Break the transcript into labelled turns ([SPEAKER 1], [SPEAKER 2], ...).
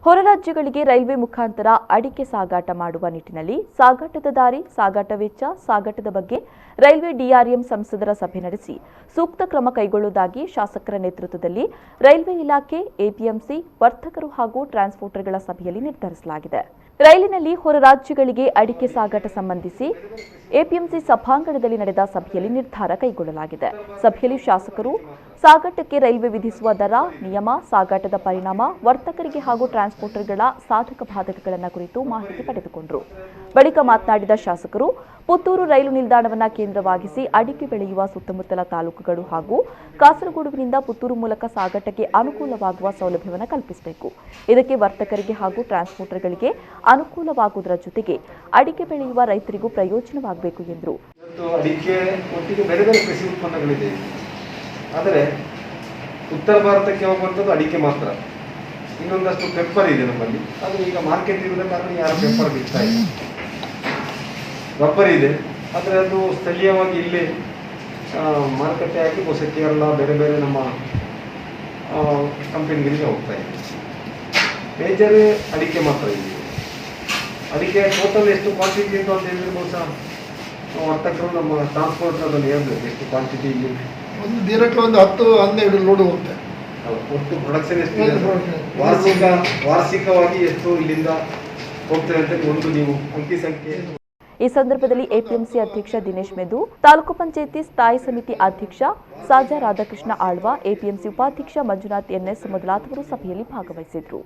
[SPEAKER 1] ಹೊರ ರಾಜ್ಯಗಳಿಗೆ ರೈಲ್ವೆ ಮುಖಾಂತರ ಅಡಿಕೆ ಸಾಗಾಟ ಮಾಡುವ ನಿಟ್ಟಿನಲ್ಲಿ ಸಾಗಾಟದ ದಾರಿ, ಸಾಗಾಟ ವೆಚ್ಚ, ಸಾಗಾಟದ ಬಗ್ಗೆ ರೈಲ್ವೆ ಡಿಆರ್ಎಂ ಸಂಸದರ ಸಭೆ ನಡೆಸಿ ಸೂಕ್ತ ಕ್ರಮ ಕೈಗೊಳ್ಳುವುದಾಗಿ ಶಾಸಕರ ನೇತೃತ್ವದಲ್ಲಿ ರೈಲ್ವೆ ಇಲಾಖೆ, ಎಪಿಎಂಸಿ, ವರ್ತಕರು ಹಾಗೂ ಟ್ರಾನ್ಸ್ಪೋರ್ಟರ್ಗಳ ಸಭೆಯಲ್ಲಿ ನಿರ್ಧರಿಸಲಾಗಿದೆ. ರೈಲಿನಲ್ಲಿ ಹೊರ ರಾಜ್ಯಗಳಿಗೆ ಅಡಿಕೆ ಸಾಗಾಟ ಸಂಬಂಧಿಸಿ ಎಪಿಎಂಸಿ ಸಭಾಂಗಣದಲ್ಲಿ ನಡೆದ ಸಭೆಯಲ್ಲಿ ನಿರ್ಧಾರ ಕೈಗೊಳ್ಳಲಾಗಿದೆ. ಸಭೆಯಲ್ಲಿ ಶಾಸಕರು ಸಾಗಾಟಕ್ಕೆ ರೈಲ್ವೆ ವಿಧಿಸುವ ದರ, ನಿಯಮ, ಸಾಗಾಟದ ಪರಿಣಾಮ, ವರ್ತಕರಿಗೆ ಹಾಗೂ ಟ್ರಾನ್ಸ್ಪೋರ್ಟರ್ಗಳ ಸಾಧಕ ಬಾಧಕಗಳನ್ನು ಕುರಿತು ಮಾಹಿತಿ ಪಡೆದುಕೊಂಡರು. ಬಳಿಕ ಮಾತನಾಡಿದ ಶಾಸಕರು, ಪುತ್ತೂರು ರೈಲು ನಿಲ್ದಾಣವನ್ನು ಕೇಂದ್ರವಾಗಿಸಿ ಅಡಿಕೆ ಬೆಳೆಯುವ ಸುತ್ತಮುತ್ತಲ ತಾಲೂಕುಗಳು ಹಾಗೂ ಕಾಸರಗೋಡುವಿನಿಂದ ಪುತ್ತೂರು ಮೂಲಕ ಸಾಗಾಟಕ್ಕೆ ಅನುಕೂಲವಾಗುವ ಸೌಲಭ್ಯವನ್ನು ಕಲ್ಪಿಸಬೇಕು. ಇದಕ್ಕೆ ವರ್ತಕರಿಗೆ ಹಾಗೂ ಟ್ರಾನ್ಸ್ಪೋರ್ಟರ್ಗಳಿಗೆ ಅನುಕೂಲವಾಗುವುದರ ಜೊತೆಗೆ ಅಡಿಕೆ ಬೆಳೆಯುವ ರೈತರಿಗೂ ಪ್ರಯೋಜನವಾಗಬೇಕು ಎಂದರು.
[SPEAKER 2] ಅಡಿಕೆ ಒಟ್ಟಿಗೆ ಬೇರೆ ಬೇರೆ ಕೃಷಿ ಉತ್ಪನ್ನಗಳಿದೆ. ಆದರೆ ಉತ್ತರ ಭಾರತಕ್ಕೆ ಹೋಗುವಂಥದ್ದು ಅಡಿಕೆ ಮಾತ್ರ. ಇನ್ನೊಂದಷ್ಟು ಪೆಪ್ಪರ್ ಇದೆ ನಮ್ಮಲ್ಲಿ. ಅದು ಈಗ ಮಾರ್ಕೆಟ್ ಇರುವುದ ಕಾರಣ ಯಾರು ಪೆಪ್ಪರ್ ಬಿಡ್ತಾ ಇಲ್ಲ. ರಬ್ಬರ್ ಇದೆ, ಆದರೆ ಅದು ಸ್ಥಳೀಯವಾಗಿ ಇಲ್ಲಿ ಮಾರುಕಟ್ಟೆ ಆಗಿ ಹೊಸ ಕೇರಳ ಬೇರೆ ಬೇರೆ ನಮ್ಮ ಕಂಪನಿಗಳಿಗೆ ಹೋಗ್ತಾ ಇದೆ. ಮೇಜರ್ ಅಡಿಕೆ ಮಾತ್ರ ಇದೆ. ಅಡಿಕೆ ಟೋಟಲ್ ಎಷ್ಟು ಕ್ವಾಂಟಿಟಿ ಇತ್ತು ಅಂತ ಹೇಳಿದ್ರೆ ಬಹುಶಃ ವರ್ತಕರು ನಮ್ಮ ಟ್ರಾನ್ಸ್ಪೋರ್ಟರ್ ಅದನ್ನು ಹೇಳ್ಬೇಕು ಎಷ್ಟು ಕ್ವಾಂಟಿಟಿ ಇಲ್ಲಿ.
[SPEAKER 3] ಒಂದು ದಿನಕ್ಕೆ ಒಂದು 10-12 ಲೋಡ್ ಹೋಗುತ್ತೆ.
[SPEAKER 2] ಒಟ್ಟು ಪ್ರೊಡಕ್ಷನ್ ಎಷ್ಟು, ವಾರ್ಷಿಕವಾಗಿ ಎಷ್ಟು ಇಲ್ಲಿಂದ ಹೋಗ್ತದೆ ಅಂತ ಒಂದು ನೀವು ಅಂಕಿ ಸಂಖ್ಯೆ.
[SPEAKER 1] ಈ ಸಂದರ್ಭದಲ್ಲಿ ಎಪಿಎಂಸಿ ಅಧ್ಯಕ್ಷ ದಿನೇಶ್ ಮೆದು, ತಾಲೂಕು ಪಂಚಾಯಿತಿ ಸ್ಥಾಯಿ ಸಮಿತಿ ಅಧ್ಯಕ್ಷ ಸಾಜಾ ರಾಧಾಕೃಷ್ಣ ಆಳ್ವ, ಎಪಿಎಂಸಿ ಉಪಾಧ್ಯಕ್ಷ ಮಂಜುನಾಥ್ ಎನ್ಎಸ್ ಮೊದಲಾದವರು ಸಭೆಯಲ್ಲಿ ಭಾಗವಹಿಸಿದರು.